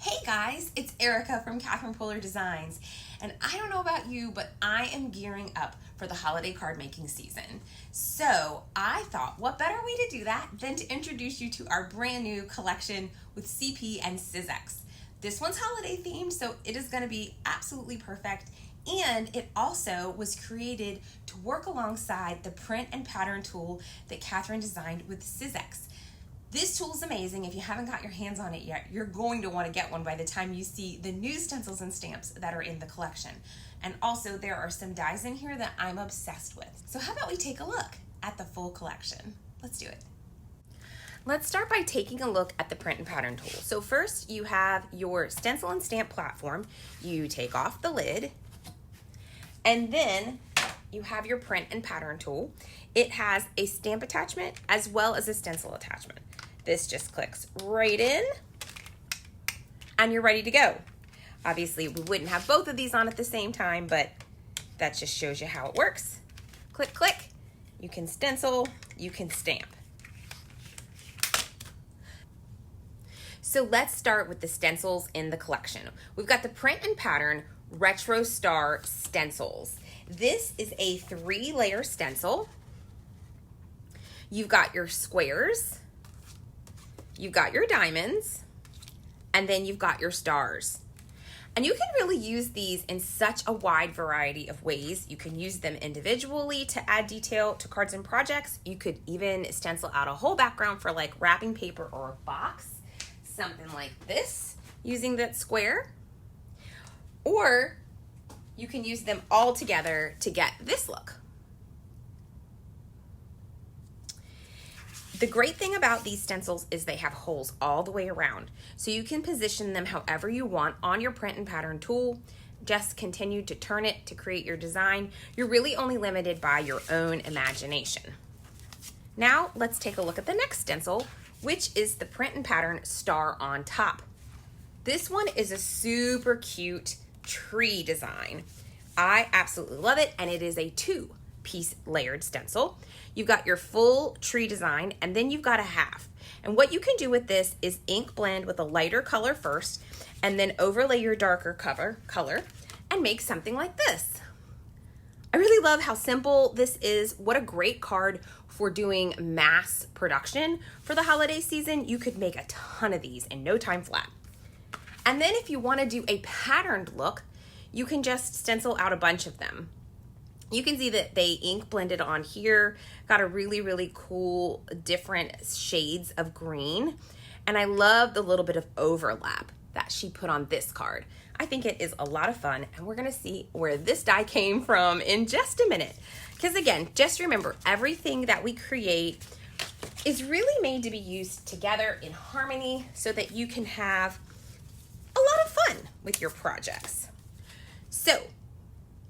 Hey guys, it's Erica from Catherine Polar Designs, and I don't know about you, but I am gearing up for the holiday card making season. So I thought, what better way to do that than to introduce you to our brand new collection with CP and Sizzix. This one's holiday themed, so it is going to be absolutely perfect, and it also was created to work alongside the print and pattern tool that Catherine designed with Sizzix. This tool is amazing. If you haven't got your hands on it yet, you're going to want to get one by the time you see the new stencils and stamps that are in the collection. And also there are some dies in here that I'm obsessed with. So how about we take a look at the full collection? Let's do it. Let's start by taking a look at the print and pattern tool. So first you have your stencil and stamp platform. You take off the lid, and then you have your print and pattern tool. It has a stamp attachment as well as a stencil attachment. This just clicks right in and you're ready to go. Obviously, we wouldn't have both of these on at the same time, but that just shows you how it works. Click, click. You can stencil, you can stamp. So let's start with the stencils in the collection. We've got the print and pattern Retro Star stencils. This is a 3-layer stencil. You've got your squares, you've got your diamonds, and then you've got your stars. And you can really use these in such a wide variety of ways. You can use them individually to add detail to cards and projects. You could even stencil out a whole background for like wrapping paper or a box, something like this, using that square. Or you can use them all together to get this look. The great thing about these stencils is they have holes all the way around, so you can position them however you want on your print and pattern tool. Just continue to turn it to create your design. You're really only limited by your own imagination. Now let's take a look at the next stencil, which is the print and pattern star on top. This one is a super cute tree design. I absolutely love it, and it is a 2-piece layered stencil. You've got your full tree design, and then you've got a half. And what you can do with this is ink blend with a lighter color first, and then overlay your darker color and make something like this. I really love how simple this is. What a great card for doing mass production for the holiday season. You could make a ton of these in no time flat. And then if you want to do a patterned look, you can just stencil out a bunch of them. You can see that they ink blended on here, got a really, really cool different shades of green. And I love the little bit of overlap that she put on this card. I think it is a lot of fun, and we're gonna see where this die came from in just a minute. Because again, just remember, everything that we create is really made to be used together in harmony so that you can have a lot of fun with your projects. So,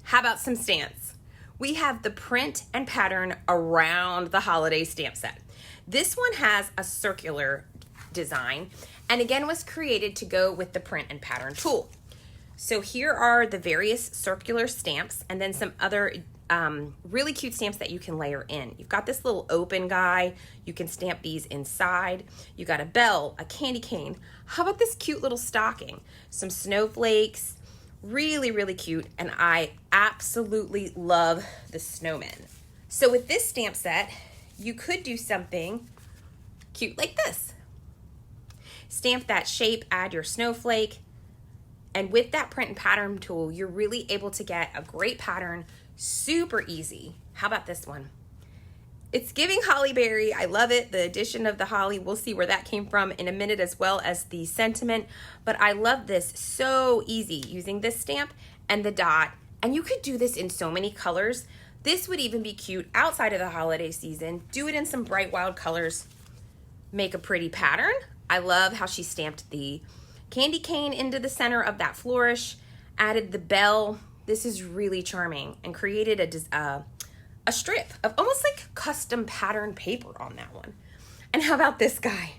how about some stamps? We have the print and pattern around the holiday stamp set. This one has a circular design, and again was created to go with the print and pattern tool. So here are the various circular stamps, and then some other really cute stamps that you can layer in. You've got this little open guy. You can stamp these inside. You got a bell, a candy cane. How about this cute little stocking? Some snowflakes. Really, really cute, and I absolutely love the snowmen. So with this stamp set, you could do something cute like this. Stamp that shape, add your snowflake, and with that print and pattern tool, you're really able to get a great pattern, super easy. How about this one? It's giving holly berry. I love it. The addition of the holly, we'll see where that came from in a minute, as well as the sentiment. But I love this, so easy using this stamp and the dot. And you could do this in so many colors. This would even be cute outside of the holiday season. Do it in some bright, wild colors. Make a pretty pattern. I love how she stamped the candy cane into the center of that flourish, added the bell. This is really charming, and created a strip of almost like custom pattern paper on that one. And how about this guy?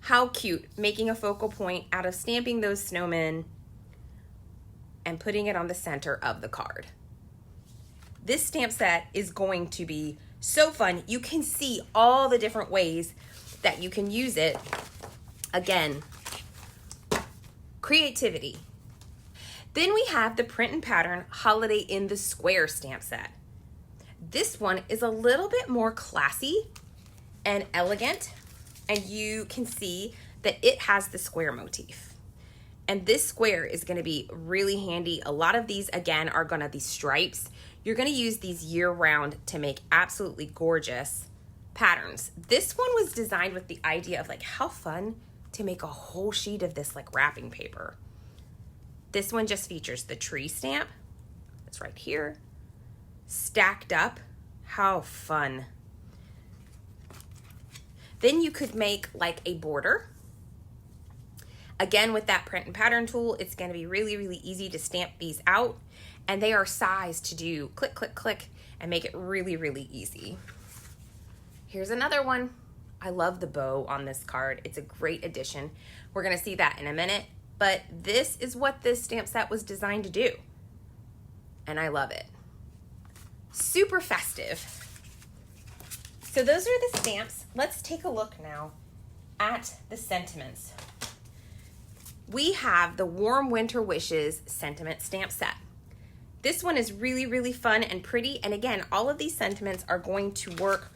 How cute, making a focal point out of stamping those snowmen and putting it on the center of the card. This stamp set is going to be so fun. You can see all the different ways that you can use it. Again, Creativity. Then we have the print and pattern Holiday in the Square stamp set. This one is a little bit more classy and elegant, and you can see that it has the square motif. And this square is going to be really handy. A lot of these, again, are going to be stripes. You're going to use these year-round to make absolutely gorgeous patterns. This one was designed with the idea of like how fun to make a whole sheet of this like wrapping paper. This one just features the tree stamp. It's right here, stacked up. How fun. Then you could make like a border. Again, with that print and pattern tool, it's going to be really, really easy to stamp these out, and they are sized to do click, click, click and make it really, really easy. Here's another one. I love the bow on this card. It's a great addition. We're going to see that in a minute, but this is what this stamp set was designed to do, and I love it. Super festive. So those are the stamps. Let's take a look now at the sentiments. We have the Warm Winter Wishes sentiment stamp set. This one is really, really fun and pretty. And again, all of these sentiments are going to work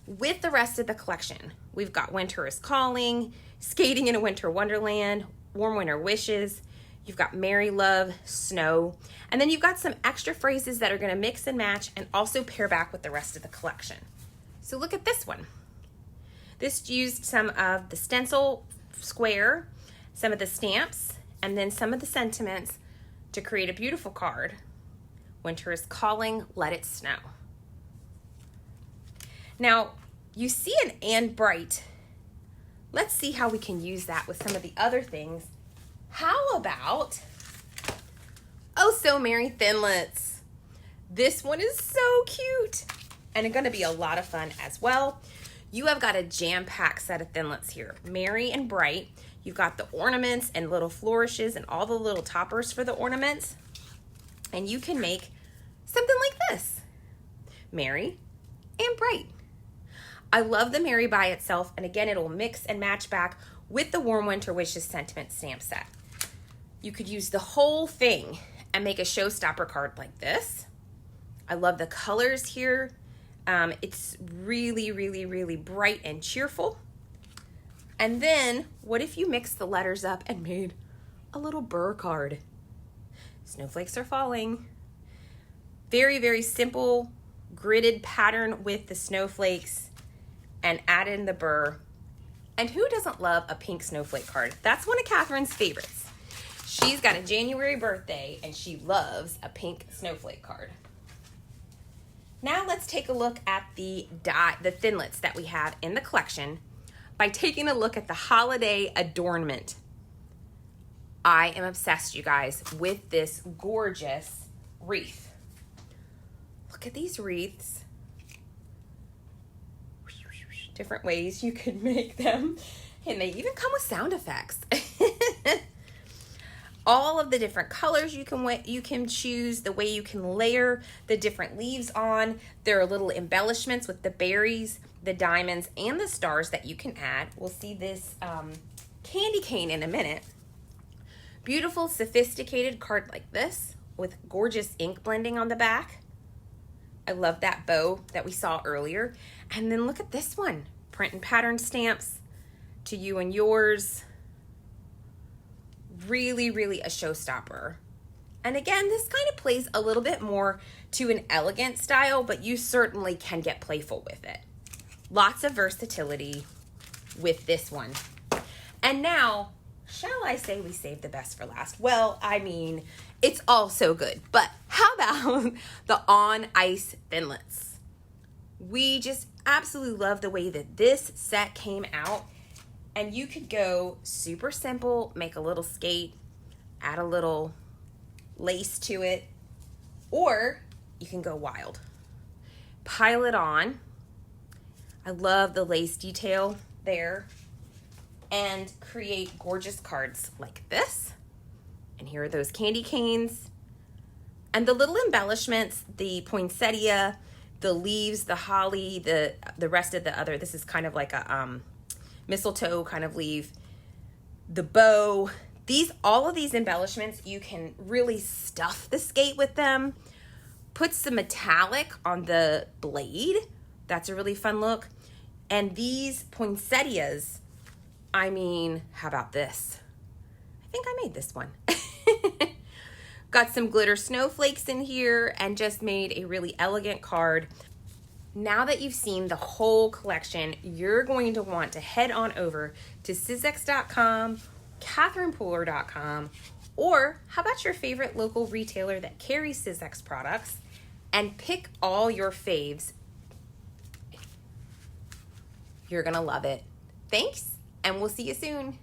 with the rest of the collection. We've got Winter is Calling, Skating in a Winter Wonderland, Warm Winter Wishes. You've got Merry Love, Snow. And then you've got some extra phrases that are going to mix and match and also pair back with the rest of the collection. So look at this one. This used some of the stencil square, some of the stamps, and then some of the sentiments to create a beautiful card. Winter is Calling, Let It Snow. Now, you see an and bright. Let's see how we can use that with some of the other things. How about Oh So Merry Thinlits? This one is so cute and it's going to be a lot of fun as well. You have got a jam-packed set of thinlits here, merry and bright. You've got the ornaments and little flourishes and all the little toppers for the ornaments. And you can make something like this, merry and bright. I love the merry by itself, and again, it'll mix and match back with the Warm Winter Wishes sentiment stamp set. You could use the whole thing and make a showstopper card like this. I love the colors here. It's really, really, really bright and cheerful. And then, what if you mixed the letters up and made a little burr card? Snowflakes are falling. Very, very simple gridded pattern with the snowflakes and add in the burr. And who doesn't love a pink snowflake card? That's one of Catherine's favorites. She's got a January birthday and she loves a pink snowflake card. Now let's take a look at the thinlits that we have in the collection by taking a look at the holiday adornment. I am obsessed, you guys, with this gorgeous wreath. Look at these wreaths. Different ways you could make them. And they even come with sound effects. All of the different colors you can choose, the way you can layer the different leaves on. There are little embellishments with the berries, the diamonds, and the stars that you can add. We'll see this candy cane in a minute. Beautiful, sophisticated card like this with gorgeous ink blending on the back. I love that bow that we saw earlier. And then look at this one. Print and pattern stamps to you and yours. Really, really a showstopper. And again, this kind of plays a little bit more to an elegant style, but you certainly can get playful with it. Lots of versatility with this one. And now, shall I say we saved the best for last? Well, I mean, it's all so good. But how about the on ice thinlits? We just absolutely love the way that this set came out. And you could go super simple, make a little skate, add a little lace to it, or you can go wild. Pile it on. I love the lace detail there. And create gorgeous cards like this. And here are those candy canes. And the little embellishments, the poinsettia, the leaves, the holly, the rest of the other, this is kind of like a mistletoe kind of leaf, the bow, All of these embellishments, you can really stuff the skate with them. Put some metallic on the blade. That's a really fun look. And these poinsettias, I mean, how about this? I think I made this one. Got some glitter snowflakes in here and just made a really elegant card. Now that you've seen the whole collection, you're going to want to head on over to Sizzix.com, CatherinePooler.com, or how about your favorite local retailer that carries Sizzix products, and pick all your faves. You're gonna love it. Thanks, and we'll see you soon.